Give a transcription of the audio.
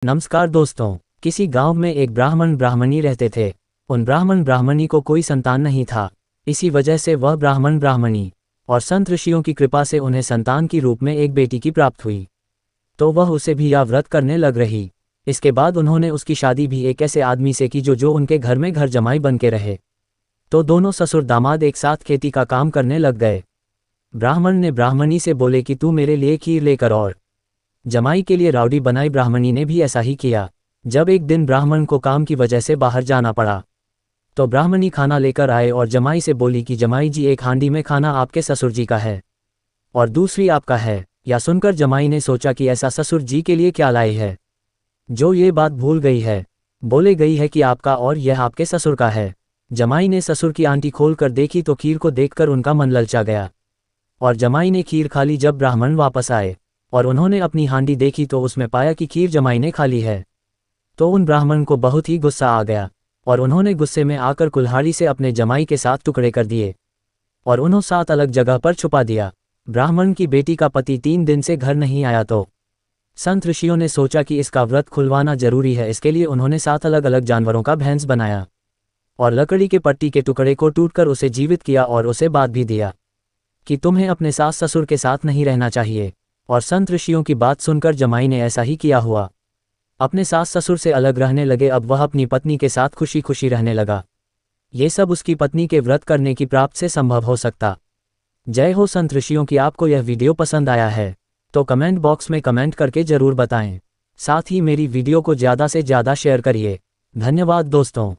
नमस्कार दोस्तों। किसी गांव में एक ब्राह्मण ब्राह्मणी रहते थे। उन ब्राह्मण ब्राह्मणी को कोई संतान नहीं था। इसी वजह से वह ब्राह्मण ब्राह्मणी और संत ऋषियों की कृपा से उन्हें संतान की रूप में एक बेटी की प्राप्त हुई। तो वह उसे भी या व्रत करने लग रही। इसके बाद उन्होंने उसकी शादी भी एक ऐसे आदमी से की जो उनके घर में घर जमाई बन के रहे। तो दोनों ससुर दामाद एक साथ खेती का काम करने लग गए। ब्राह्मण ने ब्राह्मणी से बोले कि तू मेरे लिए खीर लेकर और जमाई के लिए रावड़ी बनाई। ब्राह्मणी ने भी ऐसा ही किया। जब एक दिन ब्राह्मण को काम की वजह से बाहर जाना पड़ा तो ब्राह्मणी खाना लेकर आए और जमाई से बोली कि जमाई जी, एक हांडी में खाना आपके ससुर जी का है और दूसरी आपका है। या सुनकर जमाई ने सोचा कि ऐसा ससुर जी के लिए क्या लाई है जो ये बात भूल गई है। बोले गई है कि आपका और यह आपके ससुर का है। जमाई ने ससुर की आंटी खोल कर देखी तो खीर को देखकर उनका मन ललचा गया और जमाई ने खीर खा ली। जब ब्राह्मण वापस आए और उन्होंने अपनी हांडी देखी तो उसमें पाया कि खीर जमाई ने खा ली है। तो उन ब्राह्मण को बहुत ही गुस्सा आ गया और उन्होंने गुस्से में आकर कुल्हाड़ी से अपने जमाई के 7 टुकड़े कर दिए और उन्होंने 7 अलग जगह पर छुपा दिया। ब्राह्मण की बेटी का पति 3 दिन से घर नहीं आया तो संत ऋषियों ने सोचा कि इसका व्रत खुलवाना जरूरी है। इसके लिए उन्होंने 7 अलग अलग जानवरों का भैंस बनाया और लकड़ी के पट्टी के टुकड़े को टूटकर उसे जीवित किया और उसे बात भी दिया कि तुम्हें अपने सास ससुर के साथ नहीं रहना चाहिए। और संत ऋषियों की बात सुनकर जमाई ने ऐसा ही किया हुआ अपने सास ससुर से अलग रहने लगे। अब वह अपनी पत्नी के साथ खुशी खुशी रहने लगा। ये सब उसकी पत्नी के व्रत करने की प्राप्त से संभव हो सकता। जय हो संत ऋषियों की। आपको यह वीडियो पसंद आया है तो कमेंट बॉक्स में कमेंट करके जरूर बताएं। साथ ही मेरी वीडियो को ज़्यादा से ज़्यादा शेयर करिए। धन्यवाद दोस्तों।